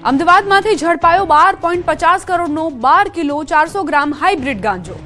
અમદાવાદમાંથી ઝડપાયો 12.50 કરોડનો 12 કિલો 400 ગ્રામ હાઇબ્રિડ ગાંજો।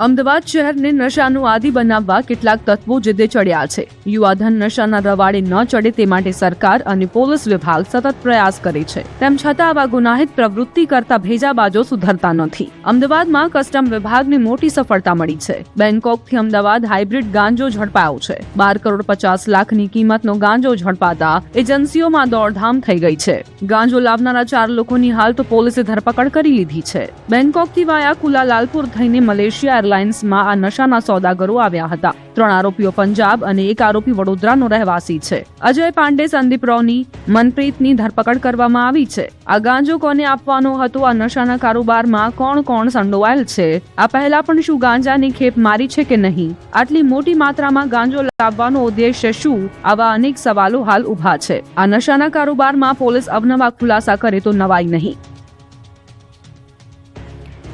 અમદાવાદ શહેરને નશાનું આદિ બનાવવા કેટલાક તત્વો જીદે ચડ્યા છે। યુવાધન નશાના રવાડે ન ચડે તે માટે સરકાર અને પોલીસ વિભાગ સતત પ્રયાસ કરે છે। તેમ છતાં આવા ગુનાહિત પ્રવૃત્તિ કરતા ભેજાબાજો સુધરતા નથી। અમદાવાદમાં કસ્ટમ વિભાગને મોટી સફળતા મળી છે। બેંકોકથી અમદાવાદ હાઇબ્રિડ ગાંજો ઝડપાયો છે। 12 કરોડ 50 લાખની કિંમતનો ગાંજો ઝડપાતા એજન્સીઓમાં દોડધામ થઈ ગઈ છે। ગાંજો લાવનારા 4 લોકોની હાલ તો પોલીસે ધરપકડ કરી લીધી છે। બેંકોકથી વાયા કુલાલાલપુર થઈને મલેશિયા એરલાઇન્સમાં આ નશાના સોદાગરો આવ્યા હતા। 3 આરોપીઓ પંજાબ અને 1 આરોપી વડોદરાનો રહેવાસી છે। અજય પાંડે, સંદીપ રોની, મનપ્રીતની ધરપકડ કરવામાં આવી છે। આ ગાંજો કોને આપવાનો હતો? આ નશાના કારોબારમાં કોણ કોણ સંડોવાયેલ છે? આ પહેલા પણ શું ગાંજાની ખેપ મારી છે કે નહીં? આટલી મોટી માત્રામાં ગાંજો લાવવાનો ઉદ્દેશ્ય શું? આવા અનેક સવાલો હાલ ઉભા છે। આ નશાના કારોબારમાં પોલીસ અવનવા ખુલાસા કરે તો નવાઈ નહીં।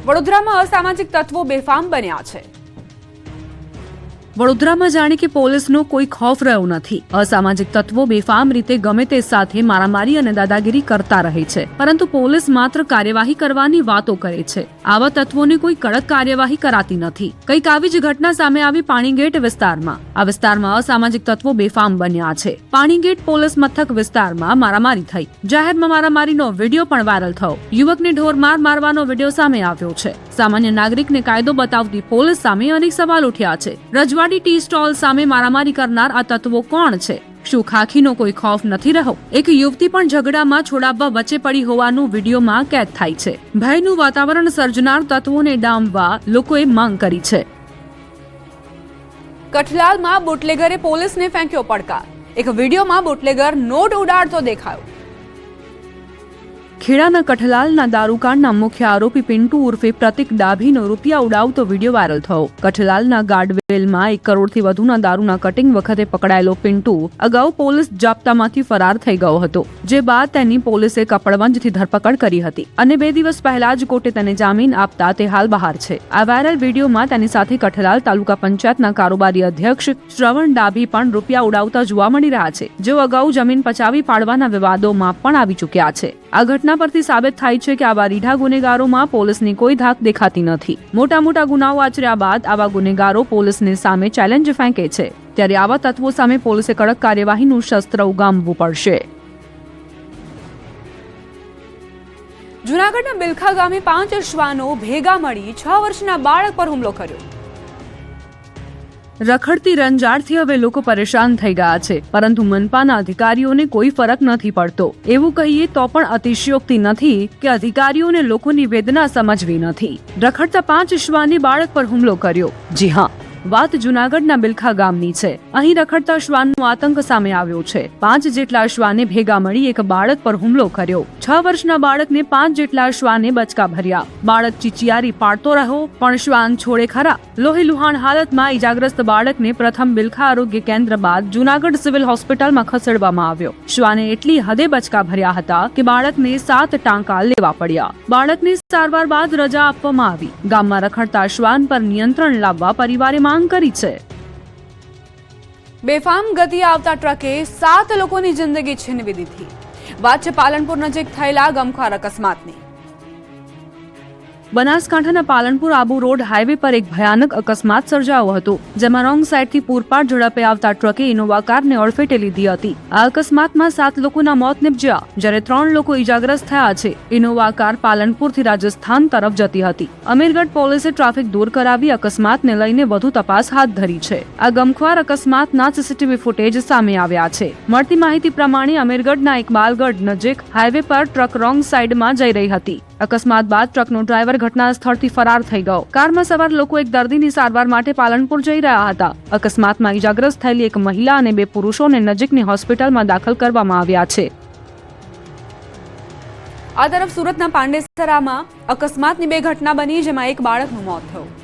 વડોદરામાં અસામાજિક તત્વો બેફામ બન્યા છે। વડોદરામાં જાણે કે પોલીસનો કોઈ ખૌફ રહ્યો નથી। અસામાજિક તત્વો બેફામ રીતે ગમે તે સાથે મારામારી અને દાદાગીરી કરતા રહે છે, પરંતુ પોલીસ માત્ર કાર્યવાહી કરવાની વાતો કરે છે। આવા તત્વોને કોઈ કડક કાર્યવાહી કરાતી નથી। કંઈક આવી જ ઘટના સામે આવી પાણીગેટ વિસ્તારમાં। આ વિસ્તારમાં અસામાજિક તત્વો બેફામ બન્યા છે। પાણીગેટ પોલીસ મથક વિસ્તારમાં મારામારી થઈ। જાહેરમાં મારામારીનો વિડીયો પણ વાયરલ થયો। યુવકને ઢોરમાર મારવાનો વિડીયો સામે આવ્યો છે। સામાન્ય નાગરિકને કાયદો બતાવતી પોલીસ સામે અનેક સવાલ ઉઠ્યા છે। રજવાડી ટી સ્ટોલ સામે મારામારી કરનાર આ તત્વો કોણ છે? શું ખાખીનો કોઈ ખૌફ નથી રહ્યો? એક યુવતી પણ ઝઘડામાં છોડાવવા વચ્ચે પડી હોવાનું વિડીયોમાં કેદ થાય છે। ભયનું વાતાવરણ સર્જનાર તત્વોને ડામવા લોકોએ માંગ કરી છે। કઠલાલમાં બુટલેગરે પોલીસને ફેંક્યો પડકાર। એક વિડીયોમાં બુટલેગર નોટ ઉડાડતો દેખાયો। ખેડાના કઠલાલના દારૂકાંડના મુખ્ય આરોપી પિન્ટુ ઉર્ફે પ્રતિક ડાભીનો રૂપિયા ઉડાવતો વિડીયો વાયરલ થયો। કઠલાલના ગાર્ડવેલમાં 1 કરોડથી વધુના દારૂના કટિંગ વખતે પકડાયેલો પિન્ટુ અગાઉ પોલીસ જાપ્તામાંથી ફરાર થઈ ગયો હતો, જે બાદ તેની પોલીસે કપડવંજથી ધરપકડ કરી હતી અને 2 દિવસ પહેલા જ કોર્ટે તેને જામીન આપતા તે હાલ બહાર છે। આ વાયરલ વિડીયોમાં તેની સાથે કઠલાલ તાલુકા પંચાયતના કારોબારી અધ્યક્ષ શ્રવણ ડાભી પણ રૂપિયા ઉડાવતા જોવા મળી રહ્યા છે, જેઓ અગાઉ જમીન પચાવી પાડવાના વિવાદોમાં પણ આવી ચૂક્યા છે। આ ઘટના પરથી સાબિત થાય છે કે આવા રીઢા ગુનેગારોમાં પોલીસની કોઈ ધાક દેખાતી નથી। મોટા મોટા ગુનાઓ આચર્યા બાદ આવા ગુનેગારો પોલીસની સામે ચેલેન્જ ફેંકે છે, ત્યારે આવા તત્વો સામે પોલીસે કડક કાર્યવાહીનું શસ્ત્ર ઉગામવું પડશે। જૂનાગઢના બિલખા ગામે 5 શ્વાનો ભેગા મળી 6 વર્ષના બાળક પર હુમલો કર્યો। રખડતી રંજાડથી હવે લોકો પરેશાન થઈ ગયા છે, પરંતુ મનપાના અધિકારીઓને કોઈ ફરક નથી પડતો। એવું કહીએ તો પણ અતિશયોક્તિ નથી કે અધિકારીઓને લોકોની વેદના સમજવી નથી। રખડતા 5 શ્વાને બાળક પર હુમલો કર્યો। જી હા, વાત જૂનાગઢના બિલખા ગામની છે। અહીં રખડતા શ્વાનનો આતંક સામે આવ્યો છે। 5 જેટલા શ્વાને ભેગા મળી એક બાળક પર હુમલો કર્યો। 6 વર્ષના બાળકને 5 જેટલા શ્વાને બચકા ભર્યા। બાળક ચીચિયારી પાડતો રહ્યો, પણ શ્વાન છોડે ખરા। લોહી લુહાણ હાલતમાં ઈજાગ્રસ્ત બાળકને પ્રથમ બિલખા આરોગ્ય કેન્દ્ર બાદ જૂનાગઢ સિવિલ હોસ્પિટલમાં ખસેડવામાં આવ્યો। શ્વાને એટલી હદે બચકા ભર્યા હતા કે બાળકને 7 ટાંકા લેવા પડ્યા। બાળકને સારવાર બાદ રજા આપવામાં આવી। ગામમાં રખડતા શ્વાન પર નિયંત્રણ લાવવા પરિવારે માંગ કરી છે। બેફામ ગતિએ આવતા ટ્રકે 7 લોકોની જિંદગી છીનવી દીધી। વાત છે પાલનપુર નજીક થયેલા ગમખ્વાર અકસ્માતની। બનાસકાંઠાના પાલનપુર આબુ રોડ હાઈવે પર એક ભયાનક અકસ્માત સર્જાયો હતો, જેમાં રોંગ સાઈડથી પૂરપાટ ઝડપે આવતા ટ્રકે ઇનોવા કારને અડફેટે લીધી હતી। આ અકસ્માતમાં 7 લોકોના મોત નિપજ્યા, જ્યારે 3 લોકો ઈજાગ્રસ્ત થયા છે। ઇનોવા કાર પાલનપુરથી રાજસ્થાન તરફ જતી હતી। અમીરગઢ પોલીસે ટ્રાફિક દૂર કરાવી અકસ્માતને લઈને વધુ તપાસ હાથ ધરી છે। આ ગમખ્વાર અકસ્માતના સીસીટીવી ફૂટેજ સામે આવ્યા છે। મળતી માહિતી પ્રમાણે અમીરગઢના ઇકબાલગઢ નજીક હાઈવે પર ટ્રક રોંગ સાઈડમાં જઈ રહી હતી। અકસ્માત બાદ ટ્રકનો ડ્રાઈવર ઘટના સ્થળથી ફરાર થઈ ગયો। કારમાં સવાર લોકો એક દર્દીની સારવાર માટે પાલનપુર જઈ રહ્યા હતા। અકસ્માતમાં ઈજાગ્રસ્ત થયેલી એક મહિલા અને 2 પુરુષોને નજીકની હોસ્પિટલમાં દાખલ કરવામાં આવ્યા છે। આ તરફ સુરતના પાંડેસરામાં અકસ્માતની 2 ઘટના બની, જેમાં એક બાળકનું મોત થયું।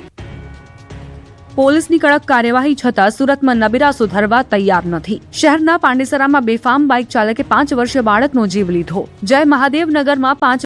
પોલીસની કડક કાર્યવાહી છતાં સુરતમાં નબીરા સુધરવા તૈયાર નથી। શહેરના પાંડેસરામાં બેફામ બાઇક ચાલકે 5 વર્ષીય બાળકનો જીવ લીધો। જય મહાદેવનગરમાં 5